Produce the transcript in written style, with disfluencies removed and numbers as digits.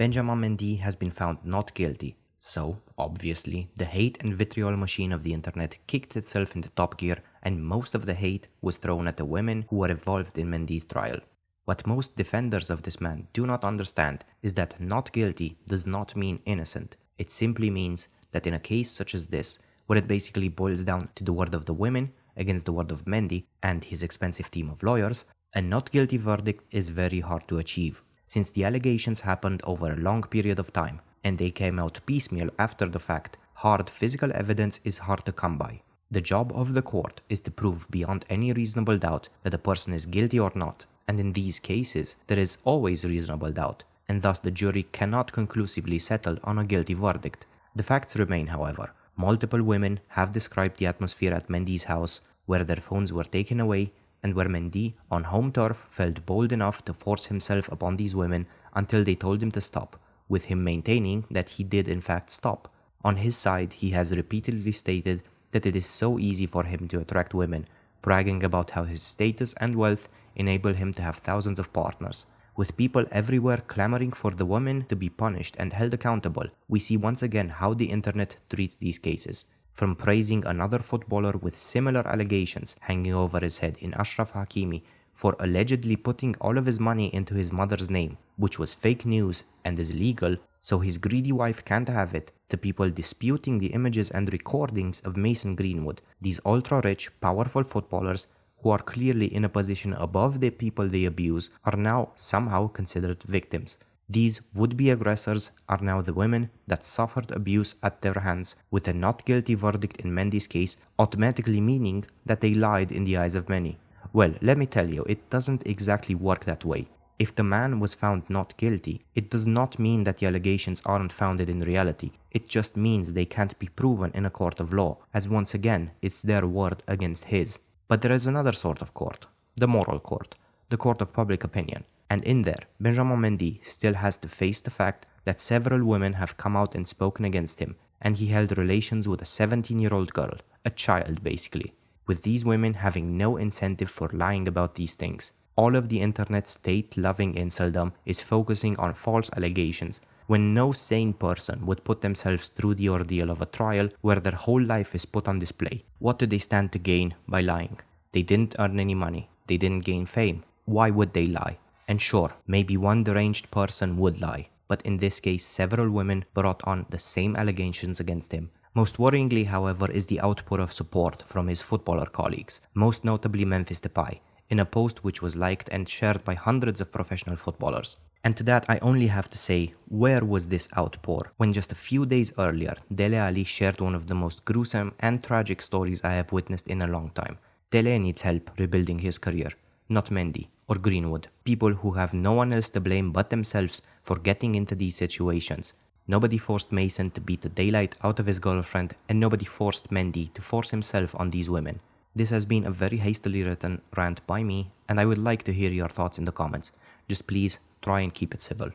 Benjamin Mendy has been found not guilty, so, obviously, the hate and vitriol machine of the internet kicked itself into top gear and most of the hate was thrown at the women who were involved in Mendy's trial. What most defenders of this man do not understand is that not guilty does not mean innocent. It simply means that in a case such as this, where it basically boils down to the word of the women against the word of Mendy and his expensive team of lawyers, a not guilty verdict is very hard to achieve, since the allegations happened over a long period of time and they came out piecemeal after the fact. Hard physical evidence is hard to come by. The job of the court is to prove beyond any reasonable doubt that a person is guilty or not, and in these cases there is always reasonable doubt, and thus the jury cannot conclusively settle on a guilty verdict. The facts remain, however. Multiple women have described the atmosphere at Mendy's house, where their phones were taken away and where Mendy, on home turf, felt bold enough to force himself upon these women until they told him to stop, with him maintaining that he did in fact stop. On his side, he has repeatedly stated that it is so easy for him to attract women, bragging about how his status and wealth enable him to have thousands of partners. With people everywhere clamoring for the women to be punished and held accountable, we see once again how the internet treats these cases. From praising another footballer with similar allegations hanging over his head in Ashraf Hakimi for allegedly putting all of his money into his mother's name, which was fake news and is illegal, so his greedy wife can't have it, to people disputing the images and recordings of Mason Greenwood, these ultra-rich, powerful footballers who are clearly in a position above the people they abuse are now somehow considered victims. These would-be aggressors are now the women that suffered abuse at their hands, with a not guilty verdict in Mendy's case automatically meaning that they lied in the eyes of many. Well, let me tell you, it doesn't exactly work that way. If the man was found not guilty, it does not mean that the allegations aren't founded in reality. It just means they can't be proven in a court of law, as once again, it's their word against his. But there is another sort of court, the moral court, the court of public opinion. And in there, Benjamin Mendy still has to face the fact that several women have come out and spoken against him, and he held relations with a 17-year-old girl, a child basically, with these women having no incentive for lying about these things. All of the internet's state-loving inceldom is focusing on false allegations, when no sane person would put themselves through the ordeal of a trial where their whole life is put on display. What do they stand to gain by lying? They didn't earn any money. They didn't gain fame. Why would they lie? And sure, maybe one deranged person would lie, but in this case several women brought on the same allegations against him. Most worryingly, however, is the outpour of support from his footballer colleagues, most notably Memphis Depay, in a post which was liked and shared by hundreds of professional footballers. And to that I only have to say, where was this outpour when just a few days earlier Dele Alli shared one of the most gruesome and tragic stories I have witnessed in a long time. Dele needs help rebuilding his career, not Mendy or Greenwood, people who have no one else to blame but themselves for getting into these situations. Nobody forced Mason to beat the daylight out of his girlfriend, and nobody forced Mendy to force himself on these women. This has been a very hastily written rant by me, and I would like to hear your thoughts in the comments. Just please try and keep it civil.